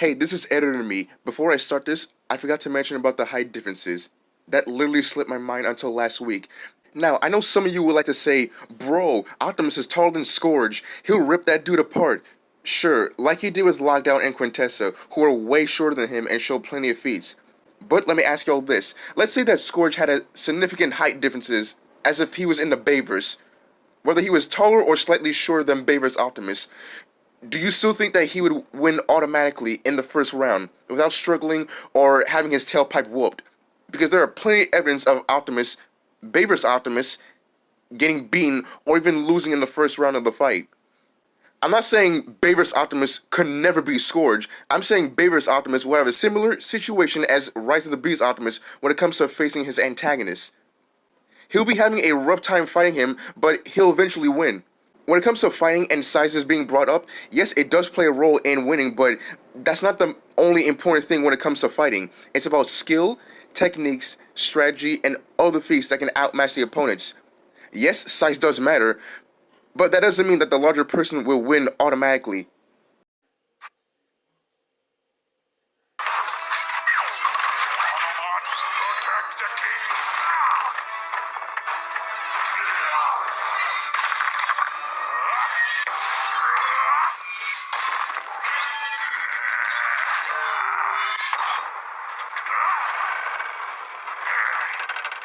Hey, this is Editor Me. Before I start this, I forgot to mention about the height differences. That literally slipped my mind until last week. Now, I know some of you would like to say, bro, Optimus is taller than Scourge. He'll rip that dude apart. Sure, like he did with Lockdown and Quintessa, who are way shorter than him and show plenty of feats. But let me ask y'all this. Let's say that Scourge had a significant height differences, as if he was in the Bayverse. Whether he was taller or slightly shorter than Bayverse Optimus. Do you still think that he would win automatically in the first round without struggling or having his tailpipe whooped? Because there are plenty of evidence of Bayverse Optimus, getting beaten or even losing in the first round of the fight. I'm not saying Bayverse Optimus could never be Scourge. I'm saying Bayverse Optimus will have a similar situation as Rise of the Beast Optimus when it comes to facing his antagonist. He'll be having a rough time fighting him, but he'll eventually win. When it comes to fighting and sizes being brought up, yes, it does play a role in winning, but that's not the only important thing when it comes to fighting. It's about skill, techniques, strategy, and other feats that can outmatch the opponents. Yes, size does matter, but that doesn't mean that the larger person will win automatically.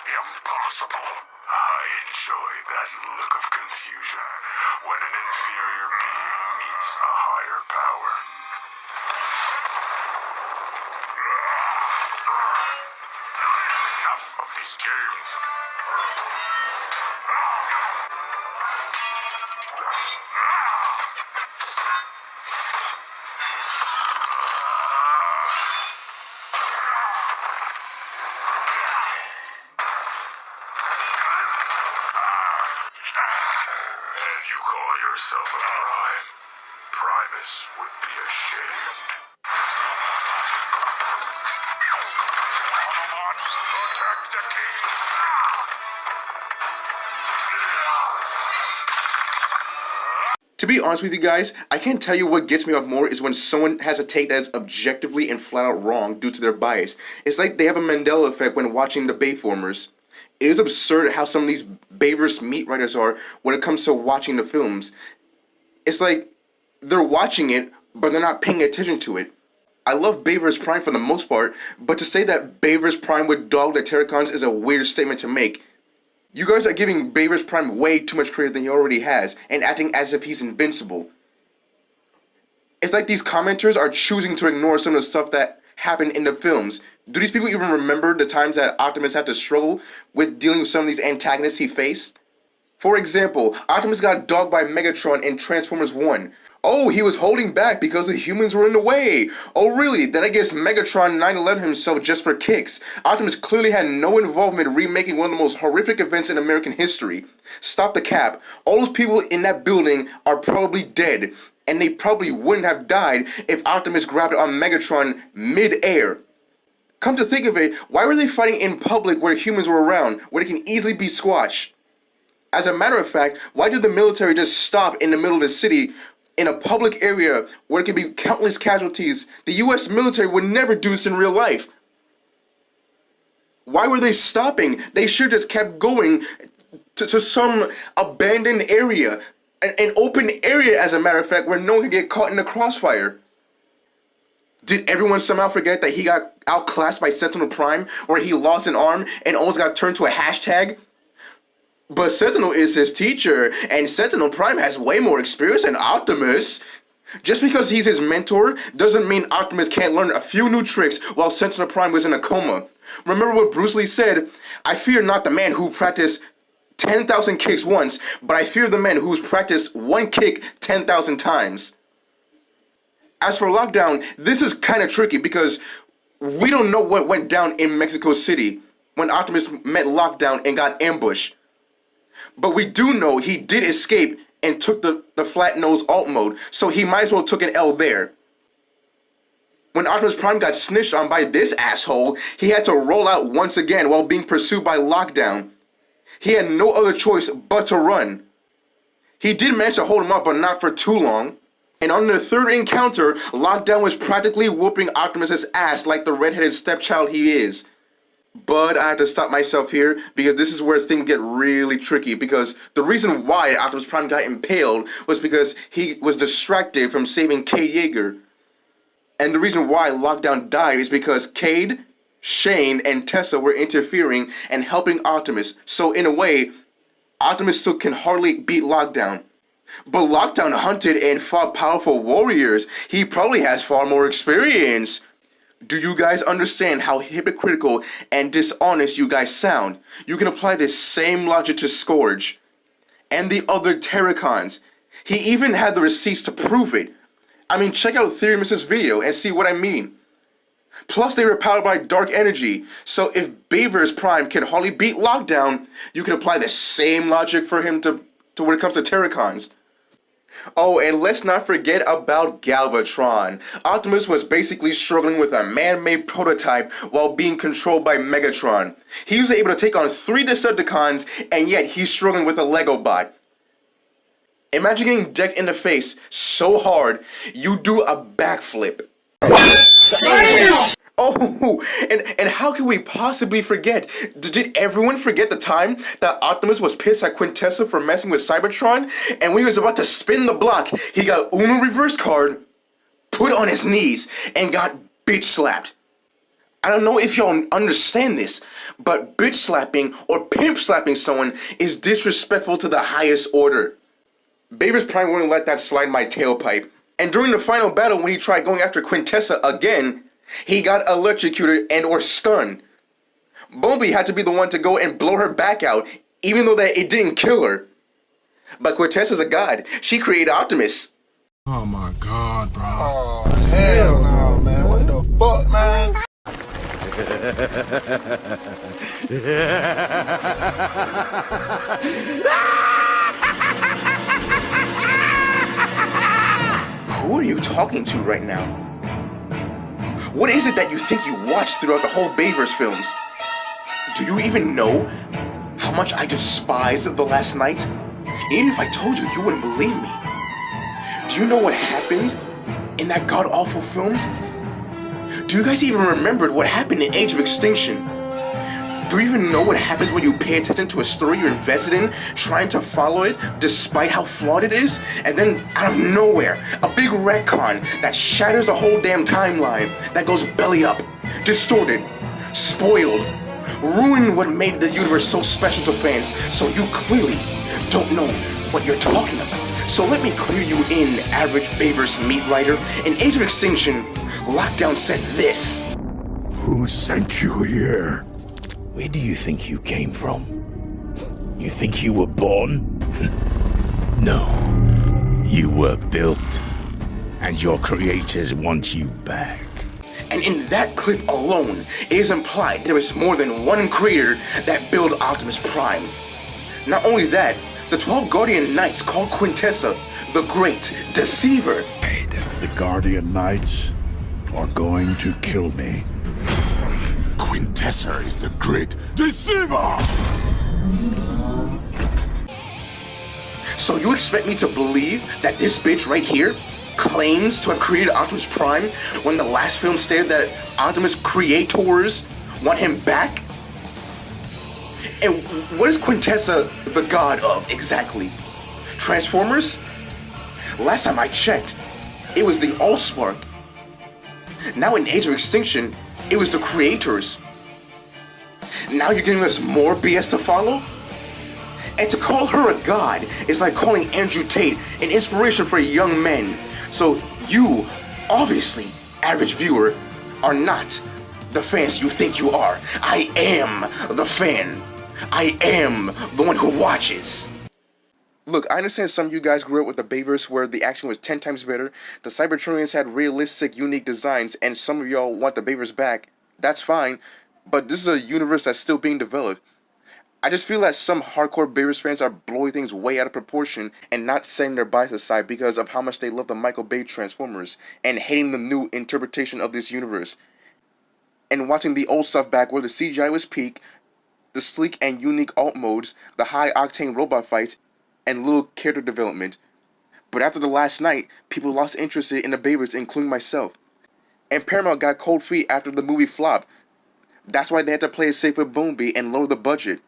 Impossible. I enjoy that look of confusion when an inferior being meets a higher power. Enough of these games. And you call yourself a Prime? Primus would be ashamed. Autobots, attack the king! To be honest with you guys, I can't tell you what gets me off more is when someone has a take that is objectively and flat out wrong due to their bias. It's like they have a Mandela effect when watching the Bayformers. It is absurd how some of these Bayverse meat writers are when it comes to watching the films. It's like they're watching it, but they're not paying attention to it. I love Bayverse Prime for the most part, but to say that Bayverse Prime would dog the Terracons is a weird statement to make. You guys are giving Bayverse Prime way too much credit than he already has, and acting as if he's invincible. It's like these commenters are choosing to ignore some of the stuff that happened in the films. Do these people even remember the times that Optimus had to struggle with dealing with some of these antagonists he faced? For example, Optimus got dogged by Megatron in Transformers 1. Oh, he was holding back because the humans were in the way. Oh really? Then I guess Megatron 9/11 himself just for kicks. Optimus clearly had no involvement in remaking one of the most horrific events in American history. Stop the cap. All those people in that building are probably dead. And they probably wouldn't have died if Optimus grabbed on Megatron mid-air. Come to think of it, why were they fighting in public where humans were around, where they can easily be squashed? As a matter of fact, why did the military just stop in the middle of the city in a public area where there could be countless casualties? The US military would never do this in real life. Why were they stopping? They should have just kept going to some abandoned area. An open area, as a matter of fact, where no one can get caught in the crossfire. Did everyone somehow forget that he got outclassed by Sentinel Prime, where he lost an arm and almost got turned to a hashtag? But Sentinel is his teacher, and Sentinel Prime has way more experience than Optimus. Just because he's his mentor doesn't mean Optimus can't learn a few new tricks while Sentinel Prime was in a coma. Remember what Bruce Lee said? I fear not the man who practiced 10,000 kicks once, but I fear the man who's practiced one kick 10,000 times. As for Lockdown, this is kind of tricky because we don't know what went down in Mexico City when Optimus met Lockdown and got ambushed. But we do know he did escape and took the flat nose alt mode, so he might as well took an L there. When Optimus Prime got snitched on by this asshole, he had to roll out once again while being pursued by Lockdown. He had no other choice but to run. He did manage to hold him up, but not for too long. And on their third encounter, Lockdown was practically whooping Optimus's ass like the redheaded stepchild he is. But I had to stop myself here because this is where things get really tricky, because the reason why Optimus Prime got impaled was because he was distracted from saving Cade Yeager. And the reason why Lockdown died is because Cade, Shane, and Tessa were interfering and helping Optimus. So in a way, Optimus still can hardly beat Lockdown. But Lockdown hunted and fought powerful warriors. He probably has far more experience. Do you guys understand how hypocritical and dishonest you guys sound? You can apply this same logic to Scourge and the other Terracons. He even had the receipts to prove it. I mean, check out Theorymus's video and see what I mean. Plus, they were powered by dark energy, so if Bayverse Prime can hardly beat Lockdown, you can apply the same logic for him to when it comes to Terracons. Oh, and let's not forget about Galvatron. Optimus was basically struggling with a man-made prototype while being controlled by Megatron. He was able to take on 3 Decepticons, and yet he's struggling with a Lego bot. Imagine getting decked in the face so hard, you do a backflip. Oh, and how can we possibly forget? Did everyone forget the time that Optimus was pissed at Quintessa for messing with Cybertron? And when he was about to spin the block, he got Uno reverse card, put on his knees, and got bitch slapped. I don't know if y'all understand this, but bitch slapping or pimp slapping someone is disrespectful to the highest order. Bayverse Prime wouldn't let that slide my tailpipe. And during the final battle, when he tried going after Quintessa again, he got electrocuted and or stunned. Bumblebee had to be the one to go and blow her back out, even though that it didn't kill her. But Quintessa's a god. She created Optimus. Oh my god, bro. Oh, hell no, man. What the fuck, man? Who are you talking to right now? What is it that you think you watched throughout the whole Bayverse films? Do you even know how much I despised The Last Night? Even if I told you, you wouldn't believe me. Do you know what happened in that god-awful film? Do you guys even remember what happened in Age of Extinction? Do you even know what happens when you pay attention to a story you're invested in, trying to follow it despite how flawed it is? And then, out of nowhere, a big retcon that shatters the whole damn timeline, that goes belly up, distorted, spoiled, ruining what made the universe so special to fans, so you clearly don't know what you're talking about. So let me clear you in, average Bayverse meat writer. In Age of Extinction, Lockdown said this. Who sent you here? Where do you think you came from? You think you were born? No. You were built. And your creators want you back. And in that clip alone, it is implied there is more than one creator that built Optimus Prime. Not only that, the 12 Guardian Knights called Quintessa the Great Deceiver. The Guardian Knights are going to kill me. Quintessa is the Great Deceiver! So you expect me to believe that this bitch right here claims to have created Optimus Prime when the last film stated that Optimus creators want him back? And what is Quintessa the god of exactly? Transformers? Last time I checked, it was the Allspark. Now in Age of Extinction, it was the creators. Now you're giving us more BS to follow? And to call her a god is like calling Andrew Tate an inspiration for young men. So you, obviously, average viewer, are not the fans you think you are. I am the fan. I am the one who watches. Look, I understand some of you guys grew up with the Bayverse where the action was 10 times better, the Cybertronians had realistic, unique designs, and some of y'all want the Bayverse back. That's fine, but this is a universe that's still being developed. I just feel that some hardcore Bayverse fans are blowing things way out of proportion and not setting their bias aside because of how much they love the Michael Bay Transformers and hating the new interpretation of this universe. And watching the old stuff back where the CGI was peak, the sleek and unique alt modes, the high-octane robot fights, and little character development. But after the last night, people lost interest in the Bayverse, including myself. And Paramount got cold feet after the movie flopped. That's why they had to play it safe with Boomby and lower the budget.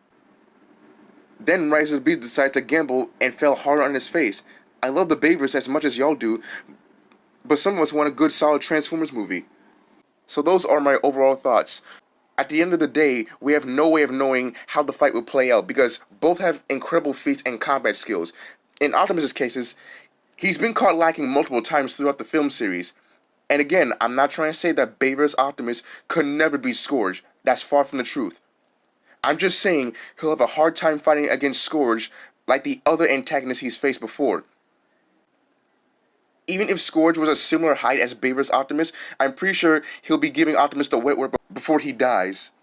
Then Rise of the Beast decided to gamble and fell hard on his face. I love the Bayverse as much as y'all do, but some of us want a good solid Transformers movie. So those are my overall thoughts. At the end of the day, we have no way of knowing how the fight will play out because both have incredible feats and combat skills. In Optimus' cases, he's been caught lacking multiple times throughout the film series. And again, I'm not trying to say that Bayverse Optimus could never be Scourge. That's far from the truth. I'm just saying he'll have a hard time fighting against Scourge like the other antagonists he's faced before. Even if Scourge was a similar height as Bayverse Optimus, I'm pretty sure he'll be giving Optimus the wet work before he dies.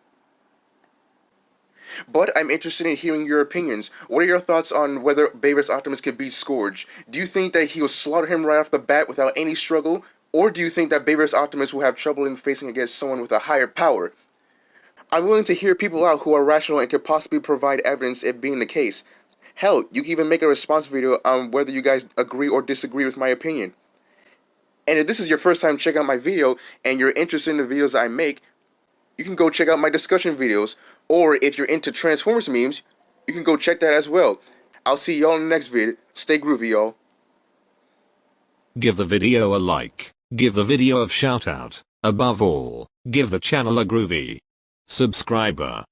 But I'm interested in hearing your opinions. What are your thoughts on whether Bayverse Optimus can beat Scourge? Do you think that he'll slaughter him right off the bat without any struggle? Or do you think that Bayverse Optimus will have trouble in facing against someone with a higher power? I'm willing to hear people out who are rational and could possibly provide evidence it being the case. Hell, you can even make a response video on whether you guys agree or disagree with my opinion. And if this is your first time checking out my video and you're interested in the videos I make, you can go check out my discussion videos. Or if you're into Transformers memes, you can go check that as well. I'll see y'all in the next video. Stay groovy, y'all. Give the video a like. Give the video a shout out. Above all, give the channel a groovy subscriber.